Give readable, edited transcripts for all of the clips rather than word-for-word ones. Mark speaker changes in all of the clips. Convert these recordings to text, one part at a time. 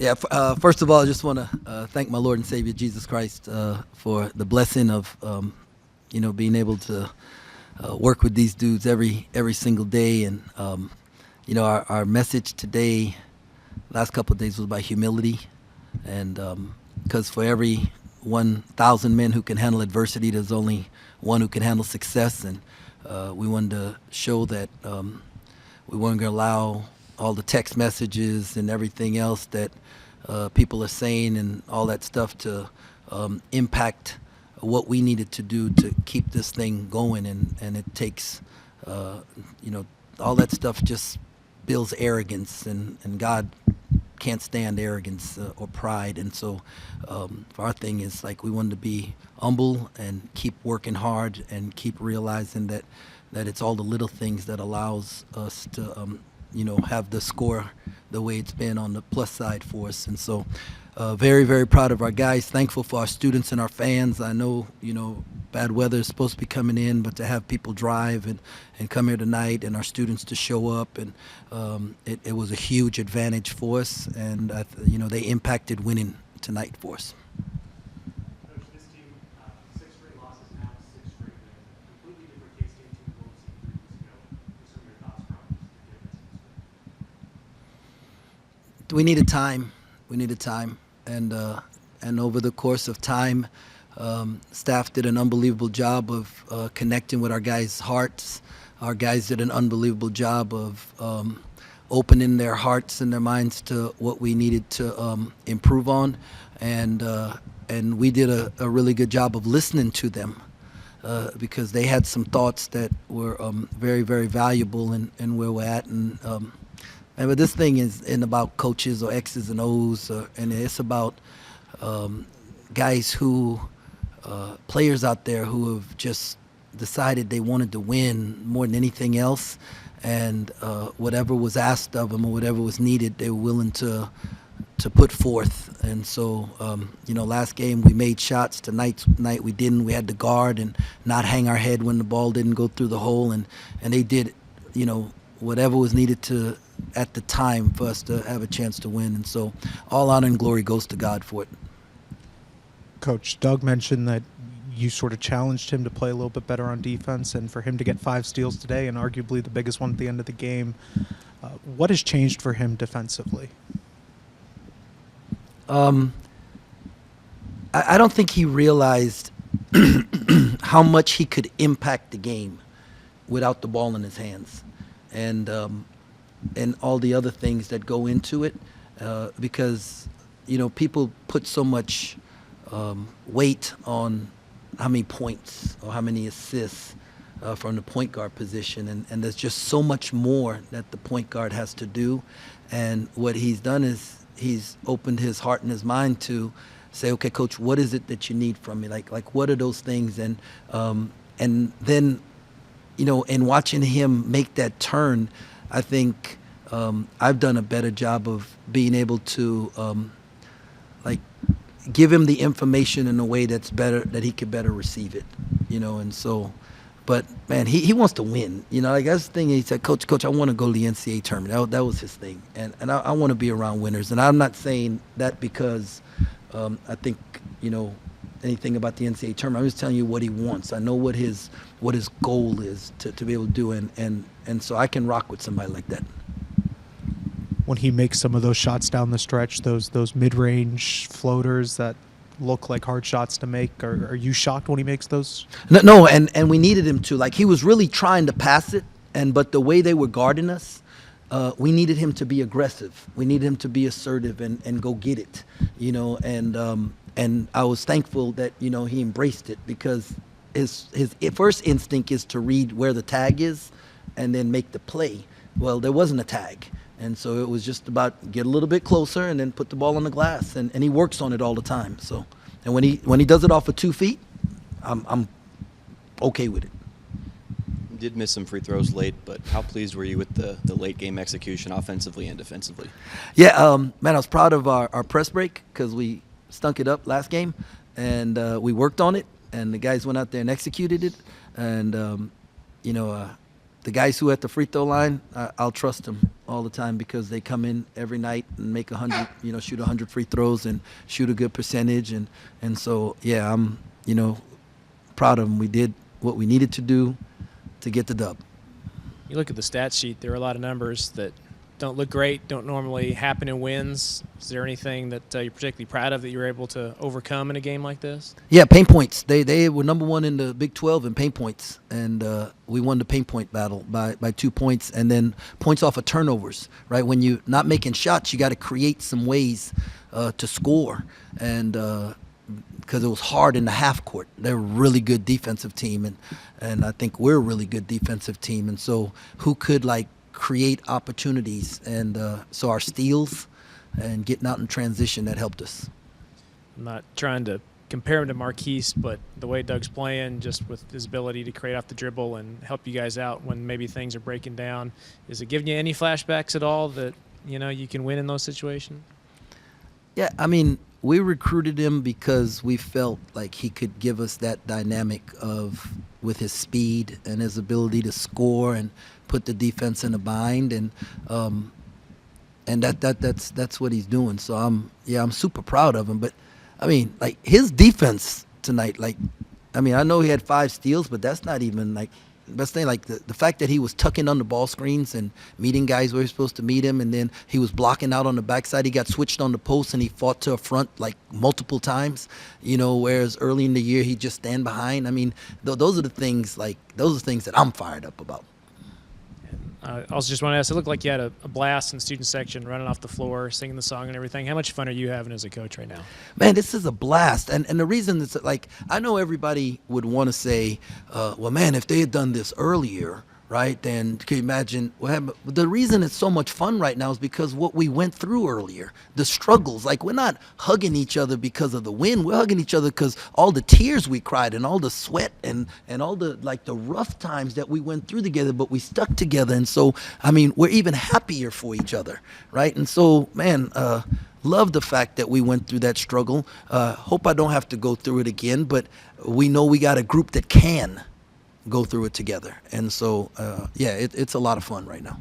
Speaker 1: Yeah, first of all, I just want to thank my Lord and Savior Jesus Christ for the blessing of, being able to work with these dudes every single day. And, our message today, last couple of days, was about humility. And because for every 1,000 men who can handle adversity, there's only one who can handle success. And we wanted to show that we weren't going to allow all the text messages and everything else that people are saying and all that stuff to impact what we needed to do to keep this thing going. And it takes, all that stuff just builds arrogance, and God can't stand arrogance or pride. And so our thing is, like, we wanted to be humble and keep working hard and keep realizing that it's all the little things that allows us to have the score the way it's been on the plus side for us. And so very, very proud of our guys, thankful for our students and our fans. I know, bad weather is supposed to be coming in, but to have people drive and come here tonight and our students to show up, and it was a huge advantage for us, and they impacted winning tonight for us.
Speaker 2: Coach, this team, 6 straight losses now, 6 straight wins. Completely different K-State team than what we've seen 3 weeks ago. What are some of your thoughts from forgiveness?
Speaker 1: We needed time. And over the course of time, staff did an unbelievable job of connecting with our guys' hearts. Our guys did an unbelievable job of opening their hearts and their minds to what we needed to improve on, and we did a really good job of listening to them because they had some thoughts that were very, very valuable in where we're at. But this thing isn't about coaches or X's and O's, and it's about guys players out there who have just decided they wanted to win more than anything else, and whatever was asked of them or whatever was needed, they were willing to put forth. And so, last game we made shots. Tonight we didn't. We had to guard and not hang our head when the ball didn't go through the hole, and they did, whatever was needed to at the time for us to have a chance to win. And so all honor and glory goes to God for it.
Speaker 3: Coach, Doug mentioned that you sort of challenged him to play a little bit better on defense, and for him to get 5 steals today and arguably the biggest one at the end of the game. What has changed for him defensively?
Speaker 1: I don't think he realized how much he could impact the game without the ball in his hands, and all the other things that go into it, because people put so much weight on how many points or how many assists from the point guard position, and there's just so much more that the point guard has to do. And what he's done is he's opened his heart and his mind to say, okay, coach, what is it that you need from me? Like what are those things? And then in watching him make that turn, I think I've done a better job of being able to give him the information in a way that's better, that he could better receive it, and so, but man, he wants to win, that's the thing. He said, coach, I want to go to the NCAA tournament. That was his thing, and I want to be around winners. And I'm not saying that because I think anything about the NCAA tournament. I'm just telling you what he wants. I know what his goal is to be able to do, and so I can rock with somebody like that.
Speaker 3: When he makes some of those shots down the stretch, those mid-range floaters that look like hard shots to make, are you shocked when he makes those?
Speaker 1: No, and we needed him to. Like, he was really trying to pass it, but the way they were guarding us, we needed him to be aggressive. We needed him to be assertive and go get it, and I was thankful that he embraced it, because his first instinct is to read where the tag is and then make the play. Well, there wasn't a tag. And so it was just about get a little bit closer and then put the ball on the glass, and he works on it all the time. So, and when he does it off of 2 feet, I'm okay with it.
Speaker 4: You did miss some free throws late, but how pleased were you with the late game execution offensively and defensively?
Speaker 1: Yeah, man, I was proud of our press break, because we stunk it up last game, and we worked on it, and the guys went out there and executed it, and the guys who are at the free throw line, I'll trust them all the time because they come in every night and make 100, shoot 100 free throws and shoot a good percentage. And so, yeah, I'm, proud of them. We did what we needed to do to get the dub.
Speaker 5: You look at the stat sheet, there are a lot of numbers that don't look great, don't normally happen in wins. Is there anything that you're particularly proud of that you were able to overcome in a game like this?
Speaker 1: Yeah, paint points. They were number one in the Big 12 in paint points, and we won the paint point battle by 2 points, and then points off of turnovers, right? When you're not making shots, you got to create some ways to score, and because it was hard in the half court. They're a really good defensive team, and I think we're a really good defensive team, and so who could, create opportunities, and so our steals and getting out in transition, that helped us.
Speaker 5: I'm not trying to compare him to Marquise, but the way Doug's playing, just with his ability to create off the dribble and help you guys out when maybe things are breaking down, is it giving you any flashbacks at all that you can win in those situations?
Speaker 1: Yeah, I mean, we recruited him because we felt like he could give us that dynamic with his speed and his ability to score and put the defense in a bind, and that's what he's doing. So I'm super proud of him. But I mean, his defense tonight, I know he had 5 steals, but that's not even best thing. The fact that he was tucking under ball screens and meeting guys where he was supposed to meet him, and then he was blocking out on the backside. He got switched on the post and he fought to a front multiple times. Whereas early in the year he just stand behind. I mean, those are the things that I'm fired up about.
Speaker 5: I also just want to ask, it looked like you had a blast in the student section, running off the floor, singing the song and everything. How much fun are you having as a coach right now?
Speaker 1: Man, this is a blast. And the reason it's I know everybody would want to say, well, man, if they had done this earlier, right, then can you imagine what happened? The reason it's so much fun right now is because what we went through earlier, the struggles. We're not hugging each other because of the win. We're hugging each other because all the tears we cried and all the sweat and all the the rough times that we went through together, but we stuck together. And so, I mean, we're even happier for each other, right? And so, man, love the fact that we went through that struggle. Hope I don't have to go through it again, but we know we got a group that can go through it together. And so, it's a lot of fun right now.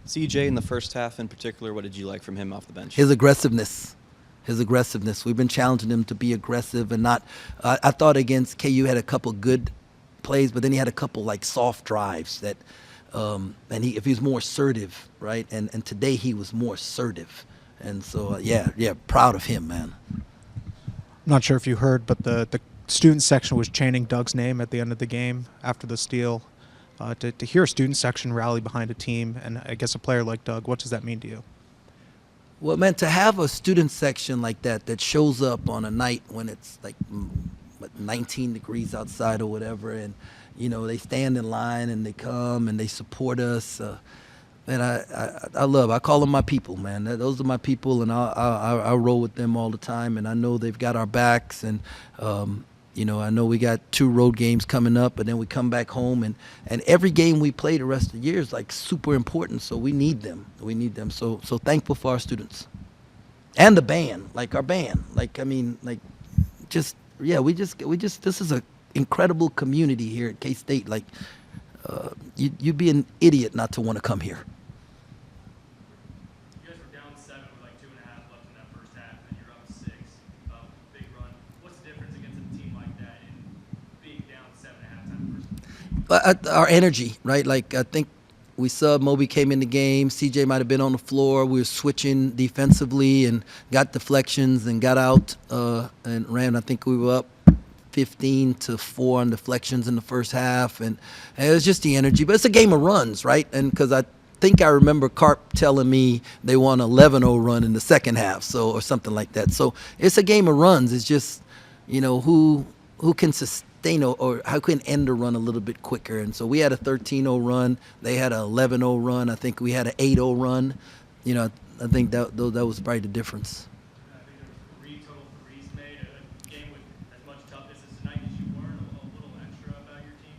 Speaker 4: CJ, in the first half in particular, what did you like from him off the bench?
Speaker 1: His aggressiveness. We've been challenging him to be aggressive and not. I thought against KU had a couple good plays, but then he had a couple soft drives that, and if he was more assertive, right? And today he was more assertive, and so proud of him, man.
Speaker 3: I'm not sure if you heard, but the student section was chanting Doug's name at the end of the game after the steal. To hear a student section rally behind a team, and I guess a player like Doug, what does that mean to you?
Speaker 1: Well, man, to have a student section like that shows up on a night when it's 19 degrees outside or whatever, and they stand in line and they come and they support us. Man, I call them my people, man. Those are my people, and I roll with them all the time, and I know they've got our backs, and I know we got 2 road games coming up, and then we come back home, and every game we play the rest of the year is super important, so we need them. So thankful for our students and the band, our band. This is a incredible community here at K-State. You'd be an idiot not to want to come here.
Speaker 2: You guys were down 7 with 2.5 left in that first half, and you're up 6. Big run. What's the difference against a team like that in being down 7 at halftime?
Speaker 1: Our energy, right? I think we subbed. Moby came in the game. CJ might have been on the floor. We were switching defensively and got deflections and got out and ran. I think we were up 15-4 on deflections in the first half, and it was just the energy. But it's a game of runs, right? And because I think I remember Carp telling me they won an 11-0 run in the second half, or something like that. So it's a game of runs. It's just, who can sustain or how can end a run a little bit quicker. And so we had a 13-0 run. They had an 11-0 run. I think we had an 8-0 run. I think that was probably the difference.
Speaker 2: I think there was 3 total threes made. A game with as much toughness as tonight. Did you learn a little extra about your team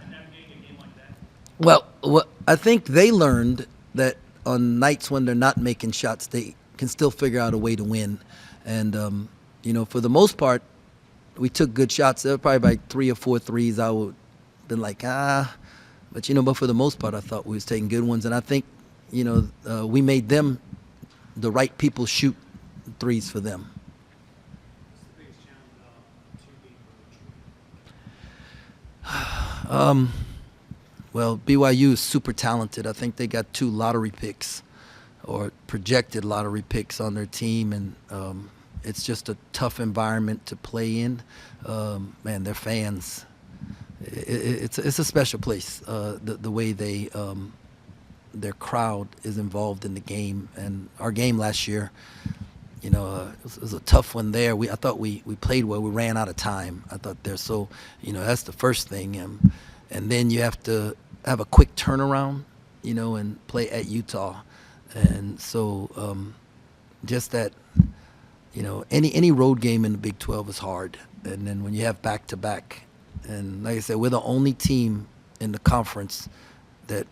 Speaker 2: and navigating a game like that?
Speaker 1: Well, I think they learned that on nights when they're not making shots, they can still figure out a way to win. And, for the most part, we took good shots. There were probably like 3 or 4 threes. I would been like, but but for the most part, I thought we was taking good ones, and I think, we made them, the right people, shoot threes for them.
Speaker 2: What's the biggest challenge of 2 being
Speaker 1: Well, BYU is super talented. I think they got 2 lottery picks or projected lottery picks on their team, and it's just a tough environment to play in. Man, their fans, it's a special place. The way their crowd is involved in the game, and our game last year, it was a tough one there. I thought we played well. We ran out of time. I thought they're so, that's the first thing, and then you have to have a quick turnaround, and play at Utah, and so just that, any road game in the Big 12 is hard, and then when you have back-to-back, and like I said, we're the only team in the conference that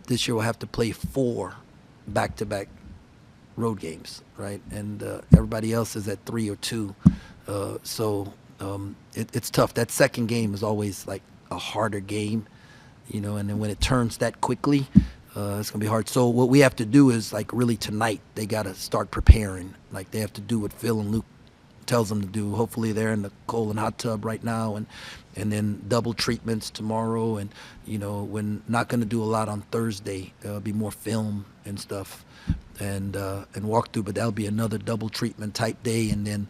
Speaker 1: this year will have to play 4 back-to-back road games, right? And everybody else is at 3 or 2. So it's tough. That second game is always like a harder game, and then when it turns that quickly, it's going to be hard. So what we have to do is, like, really tonight, they got to start preparing. Like, they have to do what Phil and Luke tells them to do. Hopefully they're in the cold and hot tub right now, and then double treatments tomorrow, and we're not going to do a lot on Thursday. There'll be more film and stuff and walk through, but that'll be another double treatment type day, and then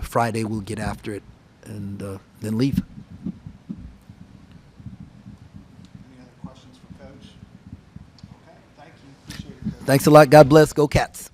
Speaker 1: Friday we'll get after it and then leave.
Speaker 3: Any other questions for Coach? Okay, thank you. Appreciate it, Coach.
Speaker 1: Thanks a lot. God bless. Go Cats.